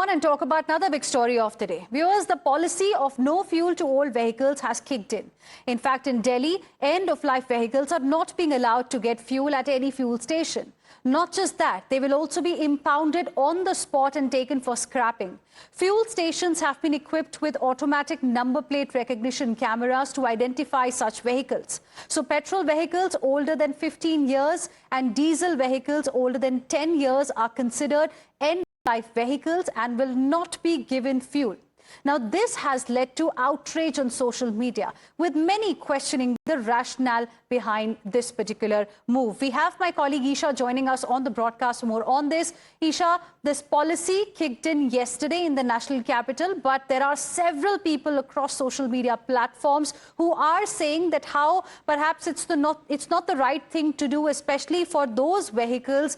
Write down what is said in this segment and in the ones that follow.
on and talk about another big story of the day. Viewers, the policy of no fuel to old vehicles has kicked in. In fact, in Delhi, end-of-life vehicles are not being allowed to get fuel at any fuel station. Not just that, they will also be impounded on the spot and taken for scrapping. Fuel stations have been equipped with automatic number plate recognition cameras to identify such vehicles. So petrol vehicles older than 15 years and diesel vehicles older than 10 years are considered end-of-life vehicles and will not be given fuel. Now, this has led to outrage on social media, with many questioning the rationale behind this particular move. We have my colleague Isha joining us on the broadcast for more on this. Isha, this policy kicked in yesterday in the national capital, but there are several people across social media platforms who are saying that how perhaps it's not the right thing to do, especially for those vehicles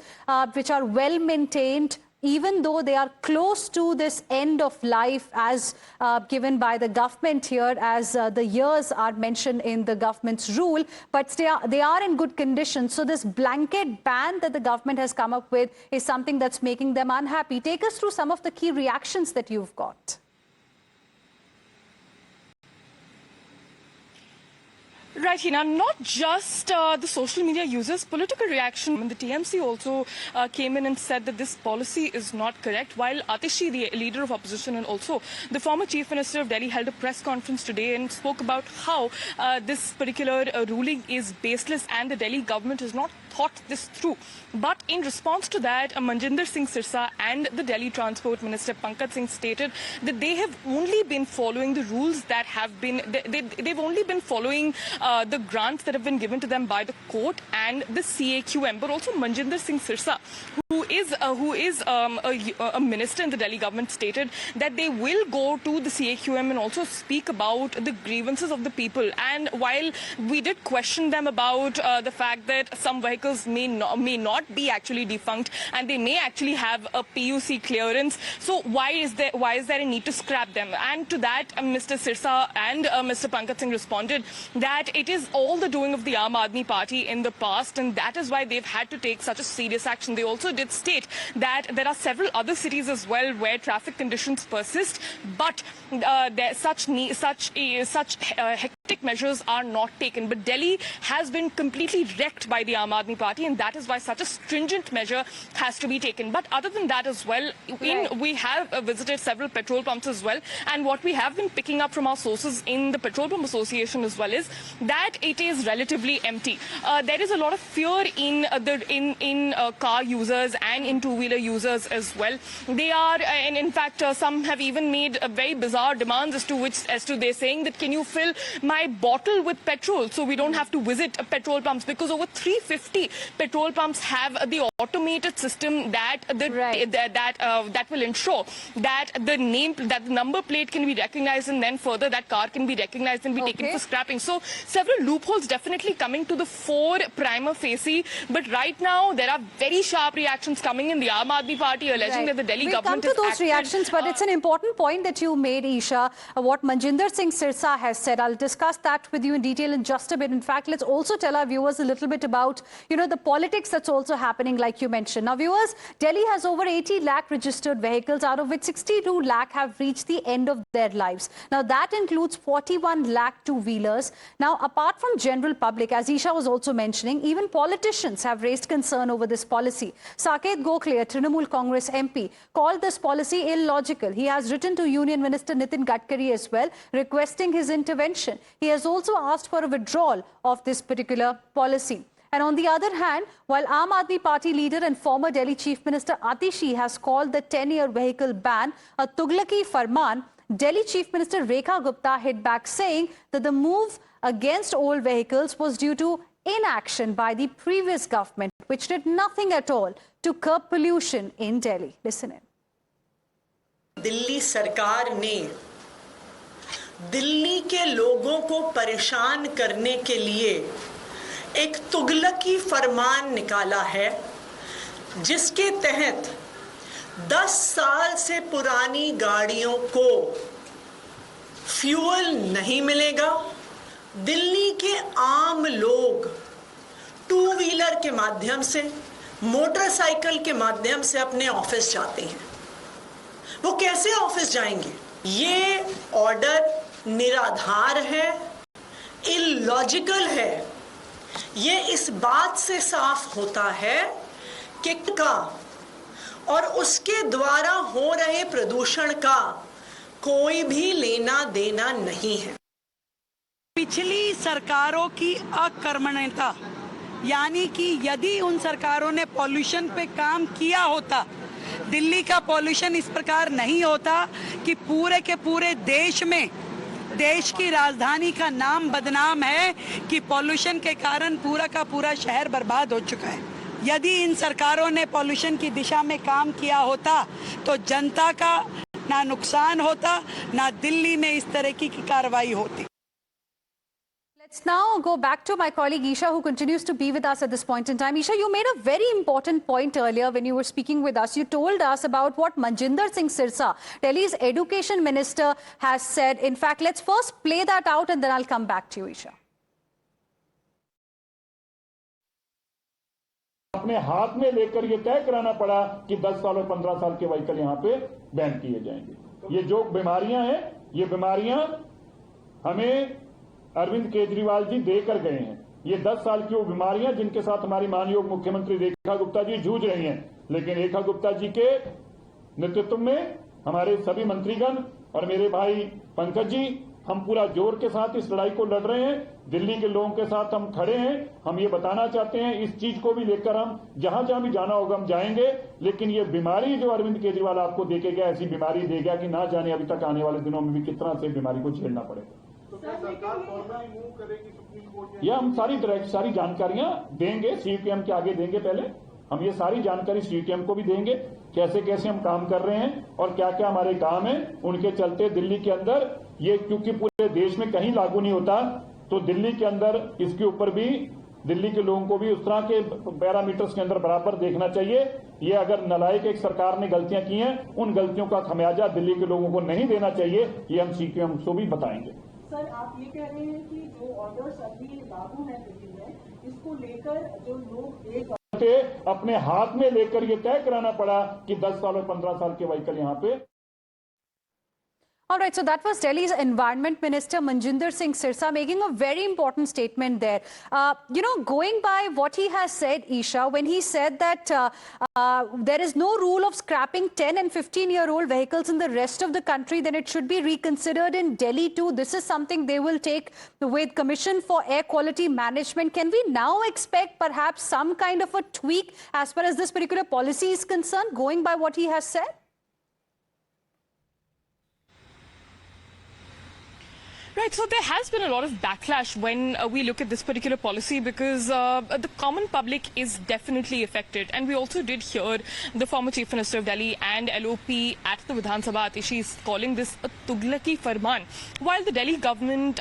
which are well maintained, even though they are close to this end of life as given by the government here, as the years are mentioned in the government's rule, but they are in good condition. So this blanket ban that the government has come up with is something that's making them unhappy. Take us through some of the key reactions that you've got. Right, Hina, not just the social media users, political reaction. And the TMC also came in and said that this policy is not correct, while Atishi, the leader of opposition, and also the former Chief Minister of Delhi held a press conference today and spoke about how this particular ruling is baseless and the Delhi government has not thought this through. But in response to that, Manjinder Singh Sirsa and the Delhi Transport Minister Pankaj Singh stated that they have only been following the rules that have been, they've only been following the grants that have been given to them by the court and the CAQM. But also Manjinder Singh Sirsa, who is a minister in the Delhi government, stated that they will go to the CAQM and also speak about the grievances of the people. And while we did question them about the fact that some vehicles may not be actually defunct and they may actually have a PUC clearance, so why is there a need to scrap them? And to that, Mr. Sirsa and Mr. Pankaj Singh responded that it is all the doing of the Aam Aadmi Party in the past, and that is why they've had to take such a serious action. They also did state that there are several other cities as well where traffic conditions persist, but such hectic measures are not taken. But Delhi has been completely wrecked by the Aam Aadmi Party, and that is why such a stringent measure has to be taken. But other than that as well, we have visited several petrol pumps as well, and what we have been picking up from our sources in the Petrol Pump Association as well is that it is relatively empty. There is a lot of fear in car users and in two-wheeler users as well. They are, and in fact, some have even made very bizarre demands as to they're saying that can you fill my bottle with petrol so we don't have to visit petrol pumps, because over 350 petrol pumps have the automated system that will ensure that the number plate can be recognized, and then further that car can be recognized and be taken for scrapping. So several loopholes definitely coming to the fore prima facie, but right now there are very sharp reactions coming in the Aam Aadmi Party alleging that the Delhi government has acted. We'll come to those reactions, but it's an important point that you made, Isha, what Manjinder Singh Sirsa has said. I'll discuss that with you in detail in just a bit. In fact, let's also tell our viewers a little bit about, the politics that's also happening, like you mentioned. Now, viewers, Delhi has over 80 lakh registered vehicles, out of which 62 lakh have reached the end of their lives. Now, that includes 41 lakh two-wheelers. Now, apart from general public, as Isha was also mentioning, even politicians have raised concern over this policy. Saket Gokhale, a Trinamool Congress MP, called this policy illogical. He has written to Union Minister Nitin Gadkari as well, requesting his intervention. He has also asked for a withdrawal of this particular policy. And on the other hand, while Aam Aadmi Party leader and former Delhi Chief Minister Atishi has called the 10-year vehicle ban a Tughlaki Farman, Delhi Chief Minister Rekha Gupta hit back, saying that the move against old vehicles was due to inaction by the previous government, which did nothing at all to curb pollution in Delhi. Listen in. Delhi सरकार ने दिल्ली के लोगों को परेशान करने के लिए एक तुगलकी फरमान निकाला है, जिसके तहत 10 साल से पुरानी गाड़ियों को फ्यूल नहीं मिलेगा। दिल्ली के आम लोग टू व्हीलर के माध्यम से, मोटरसाइकिल के माध्यम से अपने ऑफिस जाते हैं। वो कैसे ऑफिस जाएंगे? ये ऑर्डर निराधार है, इलॉजिकल है। ये इस बात से साफ होता है कि का और उसके द्वारा हो रहे प्रदूषण का कोई भी लेना देना नहीं है। पिछली सरकारों की अकर्मण्यता, यानी कि यदि उन सरकारों ने पॉल्यूशन पे काम किया होता, दिल्ली का पॉल्यूशन इस प्रकार नहीं होता कि पूरे के पूरे देश में, देश की राजधानी का नाम बदनाम है कि पॉल्यूशन के कारण पूरा का पूरा शहर बर्बाद हो चुका है। यदि इन सरकारों ने पॉल्यूशन की दिशा में काम किया होता तो जनता का ना नुकसान होता, ना दिल्ली में इस तरह की कार्रवाई होती। Let's now go back to my colleague Isha, who continues to be with us at this point in time. Isha, you made a very important point earlier when you were speaking with us. You told us about what Manjinder Singh Sirsa, Delhi's education minister, has said. In fact, let's first play that out and then I'll come back to you, Isha. अपने हाथ में लेकर ये तय कराना पड़ा कि 10 साल और 15 साल के व्हीकल यहाँ पे बैन किए जाएंगे। ये जो बीमारियां हैं, ये बीमारियां हमें अरविंद केजरीवाल जी देकर गए हैं। ये 10 साल की वो बीमारियां जिनके साथ हमारी माननीय मुख्यमंत्री रेखा गुप्ता जी जूझ रही हैं, लेकिन रेखा गुप्ता जी के नेतृत्व में हमारे सभी मंत्रीगण और मेरे भाई पंकज जी, हम पूरा जोर के साथ इस लड़ाई को लड़ रहे हैं। दिल्ली के लोगों के साथ हम खड़े हैं। हम ये बताना चाहते हैं, इस चीज को भी लेकर हम जहां जहां भी जाना होगा हम जाएंगे, लेकिन ये बीमारी जो अरविंद केजरीवाल आपको देके गया, ऐसी बीमारी दे गया कि ना जाने अभी तक आने वाले दिनों में भी कितना से बीमारी को झेलना पड़ेगा। यह हम सारी जानकारियां देंगे, सीपीएम के आगे देंगे। पहले हम ये सारी जानकारी सीपीएम को भी देंगे, कैसे कैसे हम काम कर रहे हैं और क्या क्या हमारे काम है। उनके चलते दिल्ली के अंदर ये, क्योंकि पूरे देश में कहीं लागू नहीं होता, तो दिल्ली के अंदर इसके ऊपर भी दिल्ली के लोगों को भी उस तरह के पैरामीटर्स के अंदर बराबर देखना चाहिए। ये अगर नालायक एक सरकार ने गलतियां की हैं, उन गलतियों का खमियाजा दिल्ली के लोगों को नहीं देना चाहिए। ये हम सीपीएम को भी बताएंगे। सर, आप ये कह रहे हैं कि जो ऑर्डर्स अभी लागू हैं दिल्ली में, इसको लेकर जो लोग एक अपने हाथ में लेकर ये तय कराना पड़ा कि 10 साल और 15 साल के व्हीकल यहाँ पे। All right, so that was Delhi's Environment Minister Manjinder Singh Sirsa making a very important statement there. Going by what he has said, Isha, when he said that there is no rule of scrapping 10 and 15-year-old vehicles in the rest of the country, then it should be reconsidered in Delhi too. This is something they will take with Commission for Air Quality Management. Can we now expect perhaps some kind of a tweak as far as this particular policy is concerned, going by what he has said? Right, so there has been a lot of backlash when we look at this particular policy because the common public is definitely affected. And we also did hear the former Chief Minister of Delhi and LOP at the Vidhan Sabha, Atishi, is calling this a Tughlaki Farman. While the Delhi government,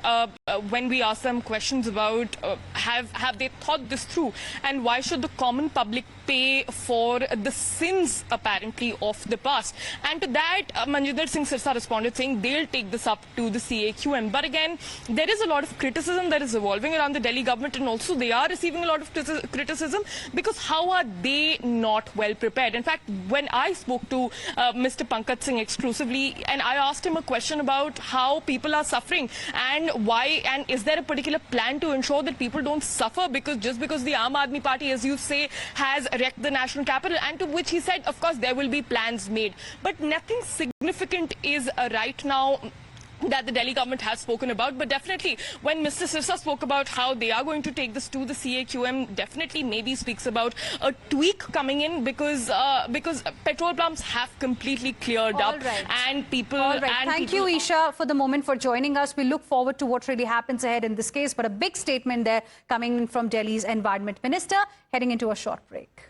when we asked them questions about have they thought this through and why should the common public pay for the sins apparently of the past, and to that Manjinder Singh Sirsa responded saying they'll take this up to the CAQM. But again, there is a lot of criticism that is evolving around the Delhi government, and also they are receiving a lot of criticism because how are they not well prepared? In fact, when I spoke to Mr. Pankaj Singh exclusively and I asked him a question about how people are suffering and why, and is there a particular plan to ensure that people don't suffer because just because the Aam Aadmi Party, as you say, has wrecked the national capital, and to which he said, of course, there will be plans made. But nothing significant is right now that the Delhi government has spoken about. But definitely, when Mr. Sirsa spoke about how they are going to take this to the CAQM, definitely maybe speaks about a tweak coming in because petrol pumps have completely cleared up and people... All right. Thank you, Isha, for the moment for joining us. We look forward to what really happens ahead in this case. But a big statement there coming from Delhi's Environment Minister, heading into a short break.